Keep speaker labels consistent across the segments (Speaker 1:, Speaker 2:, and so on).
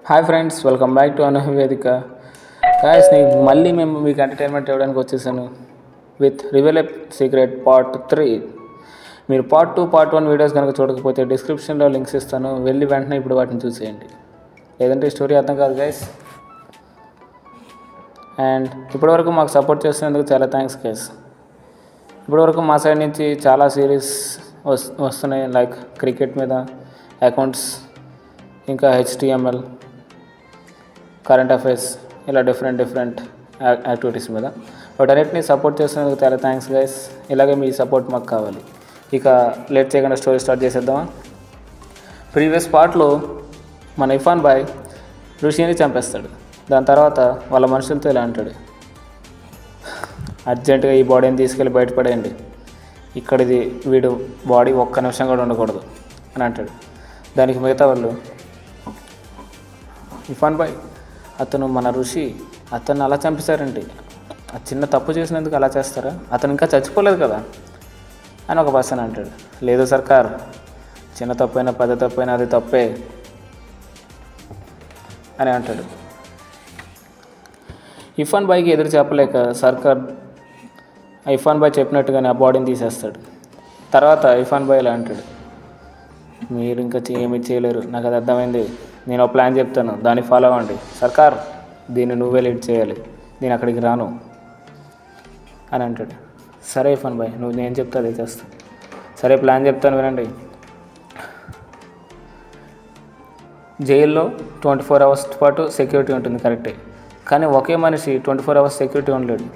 Speaker 1: Hi friends, welcome back to Anuvedika. Guys, నేను మళ్ళీ మీకు ఎంటర్టైన్మెంట్ ఇవ్వడానికి వచ్చేసాను with reveal a secret part 3. మీరు పార్ట్ 2, పార్ట్ 1 వీడియోస్ కనుక చూడకపోతే డిస్క్రిప్షన్లో లింక్స్ ఇస్తాను, వెళ్ళి వెంటనే ఇప్పుడు వాటిని చూసేయండి. లేదంటే ఈ స్టోరీ అర్థం కాదు గైస్. అండ్ ఇప్పటివరకు మాకు సపోర్ట్ చేస్తున్నందుకు చాలా థ్యాంక్స్ గైస్. ఇప్పటివరకు మా సైడ్ నుంచి చాలా సిరీస్ వస్తున్నాయి, లైక్ క్రికెట్ మీద, అకౌంట్స్, ఇంకా HTML, కరెంట్ అఫైర్స్, ఇలా డిఫరెంట్ యాక్టివిటీస్ మీద. వాటన్నిటిని సపోర్ట్ చేస్తున్నందుకు చాలా థ్యాంక్స్ గైస్. ఇలాగే మీ సపోర్ట్ మాకు కావాలి. ఇక లేట్ చేయకుండా స్టోరీ స్టార్ట్ చేసేద్దామా. ప్రీవియస్ పార్ట్లో మన ఇర్ఫాన్ బాయ్ ఋషిని చంపేస్తాడు. దాని తర్వాత వాళ్ళ మనుషులతో ఇలా అంటాడు, అర్జెంటుగా ఈ బాడీని తీసుకెళ్ళి బయటపడేయండి, ఇక్కడిది వీడు బాడీ ఒక్క నిమిషం కూడా ఉండకూడదు అని అంటాడు. దానికి మిగతా వాళ్ళు, ఇర్ఫాన్ బాయ్ అతను మన ఋషి, అతను అలా చంపేశారండి, ఆ చిన్న తప్పు చేసినందుకు అలా చేస్తారా, అతను ఇంకా చచ్చిపోలేదు కదా అని ఒక పర్సన్ అంటాడు. లేదు సర్కార్, చిన్న తప్పైనా పెద్ద తప్పైనా అది తప్పే అని అంటాడు. ఇర్ఫాన్ బాయ్కి ఎదురు చెప్పలేక సర్కార్ ఇర్ఫాన్ బాయ్ చెప్పినట్టుగానే ఆ బాడీని తీసేస్తాడు. తర్వాత ఇర్ఫాన్ బాయ్ ఇలా అంటాడు, మీరు ఇంకా ఏమీ చేయలేరు, నాకు అది అర్థమైంది, నేను ఒక ప్లాన్ చెప్తాను, దాన్ని ఫాలో అవ్వండి. సర్కార్, దీన్ని నువ్వే లీడ్ చేయాలి, నేను అక్కడికి రాను అని అంటాడు. సరే ఇర్ఫాన్ బాయ్, నువ్వు నేను చెప్తా అదే చేస్తా. సరే, ప్లాన్ చెప్తాను వినండి. జైల్లో 24 అవర్స్ పాటు సెక్యూరిటీ ఉంటుంది, కరెక్టే. కానీ ఒకే మనిషి 24 అవర్స్ సెక్యూరిటీ ఉండలేడు.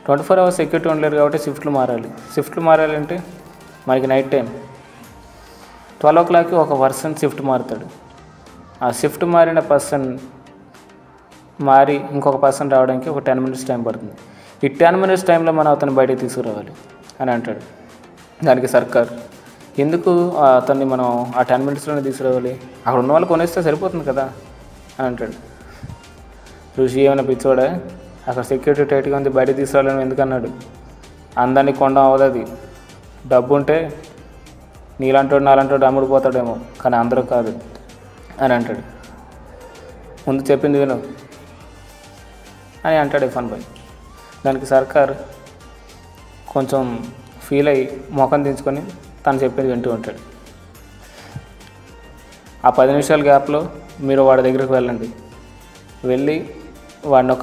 Speaker 1: 24 అవర్స్ సెక్యూరిటీ ఉండలేరు కాబట్టి షిఫ్ట్లు మారాలంటే మనకి నైట్ టైం 12 o'clockకి ఒక పర్సన్ షిఫ్ట్ మారుతాడు. ఆ షిఫ్ట్ మారిన పర్సన్ మారి ఇంకొక పర్సన్ రావడానికి ఒక 10 minutes టైం పడుతుంది. ఈ 10 minutes టైంలో మనం అతను బయటికి తీసుకురావాలి అని అంటాడు. దానికి సర్కార్, ఎందుకు అతన్ని మనం ఆ 10 minutesలోనే తీసుకురావాలి, అక్కడ ఉన్న వాళ్ళు కొనేస్తే సరిపోతుంది కదా అని అంటాడు. ఋషి ఏమైనా పిచ్చోడా, అక్కడ సెక్యూరిటీ టైట్గా ఉంది, బయటికి తీసుకురావాలని ఎందుకన్నాడు, అందరినీ కొండం అవదది, డబ్బు ఉంటే నీలాంటోడు నాలాంటోడు అమ్ముడిపోతాడేమో, కానీ అందరూ కాదు అని అంటాడు. ముందు చెప్పింది విను అని అంటాడు ఇర్ఫాన్ బాయ్. దానికి సర్కార్ కొంచెం ఫీల్ అయ్యి ముఖం దించుకొని తను చెప్పేది వింటూ ఉంటాడు. ఆ 10 నిమిషాల గ్యాప్లో మీరు వాడి దగ్గరికి వెళ్ళండి, వెళ్ళి వాడిని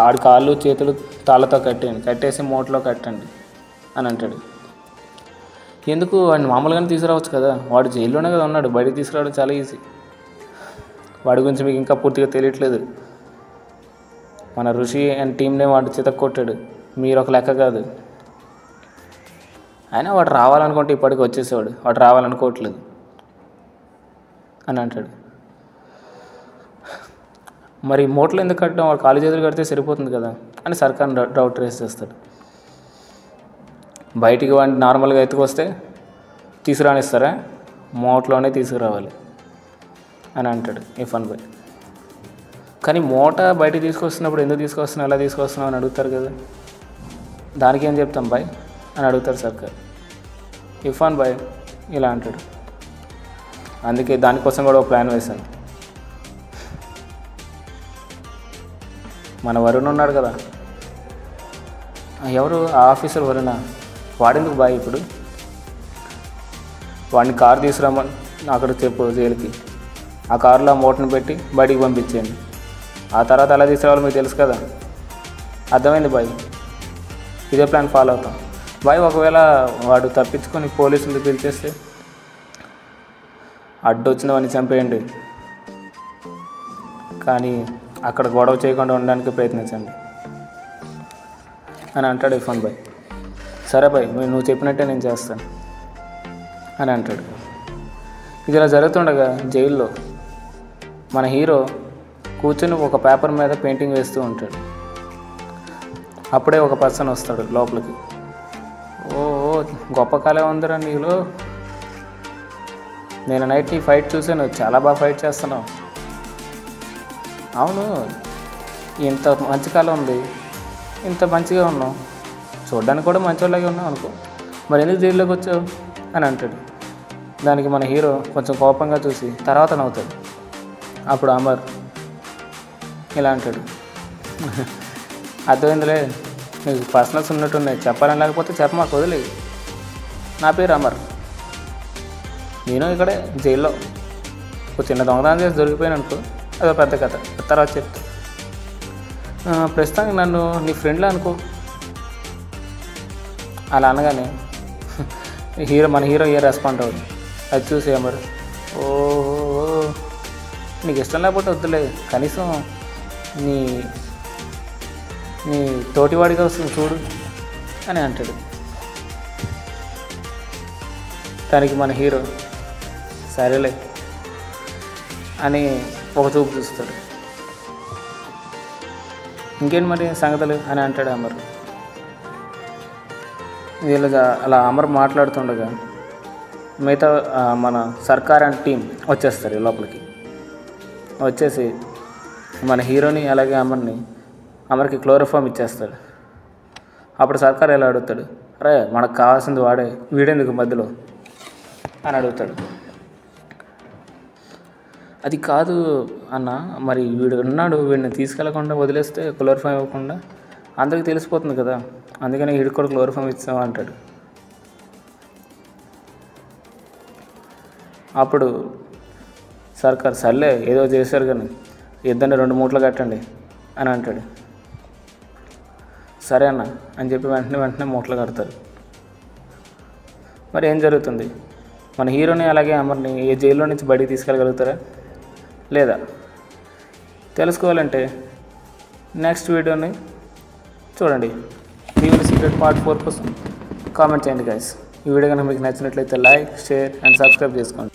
Speaker 1: ఆడి కాళ్ళు చేతులు తాళ్ళతో కట్టేసి మూటలో కట్టండి అని అంటాడు. ఎందుకు, వాడిని మామూలుగానే తీసుకురావచ్చు కదా, వాడు జైల్లోనే కదా ఉన్నాడు, బయటికి తీసుకురావడం చాలా ఈజీ. వాడి గురించి మీకు ఇంకా పూర్తిగా తెలియట్లేదు. మన ఋషి అండ్ టీంనే వాడు చితక్కొట్టాడు, మీరు ఒక లెక్క కాదు. అయినా వాడు రావాలనుకుంటే ఇప్పటికి వచ్చేసేవాడు, వాడు రావాలనుకోవట్లేదు అని అంటాడు. మరి మూటలు ఎందుకు కట్టడం, వాడు కాలు చేతులు కడితే సరిపోతుంది కదా అని సర్కార్ డౌట్ రేస్ చేస్తాడు. బయటికి వాడిని నార్మల్గా ఎత్తుకొస్తే తీసుకురానిస్తారా, మూటలోనే తీసుకురావాలి అని అంటాడు ఇర్ఫాన్ బాయ్. కానీ మూట బయటికి తీసుకొస్తున్నప్పుడు ఎందుకు తీసుకొస్తున్నావు, ఎలా తీసుకొస్తున్నావు అని అడుగుతారు కదా, దానికి ఏం చెప్తాం బాయ్ అని అడుగుతారు సర్కార్. ఇర్ఫాన్ బాయ్ ఇలా అంటాడు, అందుకే దానికోసం కూడా ఒక ప్లాన్ వేశాను. మన వరుణ్ ఉన్నాడు కదా, ఎవరు ఆ ఆఫీసర్ వరుణ, వాడెందుకు బాయ్ ఇప్పుడు, వాడిని కారు తీసుకురామని అక్కడ చెప్పు జైలుకి, ఆ కారులో మూటను పెట్టి బయటికి పంపించేయండి, ఆ తర్వాత ఎలా తీసుకురావాలో మీకు తెలుసు కదా. అర్థమైంది బాయ్, ఇదే ప్లాన్ ఫాలో అవుతాం బాయ్. ఒకవేళ వాడు తప్పించుకొని పోలీసులు పిలిచేస్తే అడ్డొచ్చిన వాడిని చంపేయండి, కానీ అక్కడ గొడవ చేయకుండా ఉండడానికి ప్రయత్నించండి అని అంటాడు ఇర్ఫాన్ బాయ్. సరే బాయ్, నువ్వు చెప్పినట్టే నేను చేస్తాను అని అంటాడు. ఇది ఇలా జరుగుతుండగా జైల్లో మన హీరో కూర్చొని ఒక పేపర్ మీద పెయింటింగ్ వేస్తూ ఉంటాడు. అప్పుడే ఒక పర్సన్ వస్తాడు లోపలికి. ఓ గొప్ప కళ ఉందిరా నీలో, నేను నైట్ నీ ఫైట్ చూసాను, చాలా బాగా ఫైట్ చేస్తున్నావు. అవును, ఇంత మంచి కళ ఉంది, ఇంత మంచిగా ఉన్నావు, చూడడానికి కూడా మంచివాళ్ళగా ఉన్నావు అనుకో, మరి ఎందుకు జైల్లోకి వచ్చావు అని అంటాడు. దానికి మన హీరో కొంచెం కోపంగా చూసి తర్వాత నవ్వుతాడు. అప్పుడు అమర్ ఇలా అంటాడు, అర్థమైందిలే, నీకు పర్సనల్స్ ఉన్నట్టున్నాయి, చెప్పాలని లేకపోతే చెప్పమాకు, వదిలే. నా పేరు అమర్, నేను ఇక్కడే జైల్లో ఒక చిన్న దొంగతనం చేసి దొరికిపోయాను అనుకో, అదో పెద్ద కథ, తర్వాత చెప్తా. ప్రస్తుతానికి నన్ను నీ ఫ్రెండ్లా అనుకో. అలా అనగానే మన హీరో ఏ రెస్పాండ్ అవ్వదు. అది చూసి అమర్, ఓహో నీకు ఇష్టం లేకపోతే వద్దులే, కనీసం నీ నీ తోటివాడిగా వస్తుంది చూడు అని అంటాడు. దానికి మన హీరో సరేలే అని ఒక చూపు చూస్తాడు. ఇంకేంటి మరి సంగతులు అని అంటాడు అమర్. వీళ్ళగా అలా అమర్ మాట్లాడుతుండగా మిగతా మన సర్కార్ అండ్ టీం వచ్చేస్తారు లోపలికి. వచ్చేసి మన హీరోని అలాగే అమర్కి క్లోరోఫామ్ ఇచ్చేస్తాడు. అప్పుడు సర్కార్ ఎలా అడుగుతాడు, అరే మనకు కావాల్సింది వాడే, వీడేందుకు మధ్యలో అని అడుగుతాడు. అది కాదు అన్న, మరి వీడు ఉన్నాడు, వీడిని తీసుకెళ్లకుండా వదిలేస్తే క్లోరోఫామ్ ఇవ్వకుండా అందరికి తెలిసిపోతుంది కదా, అందుకని వీడికి కూడా క్లోరోఫామ్ ఇచ్చాము అంటాడు. అప్పుడు సర్కార్ సర్లే ఏదో చేశారు కానీ ఇద్దరిని 2 మూటలు కట్టండి అని అంటాడు. సరే అన్న అని చెప్పి వెంటనే మూటలు కడతారు. మరి ఏం జరుగుతుంది? మన హీరోని అలాగే అమర్ని ఏ జైల్లో నుంచి బయటికి తీసుకెళ్ళగలుగుతారా లేదా తెలుసుకోవాలంటే నెక్స్ట్ వీడియోని చూడండి. దీని సీక్రెట్ పార్ట్ 4 కోసం కామెంట్ చేయండి గైస్. ఈ వీడియో కనుక మీకు నచ్చినట్లయితే లైక్, షేర్ అండ్ సబ్స్క్రైబ్ చేసుకోండి.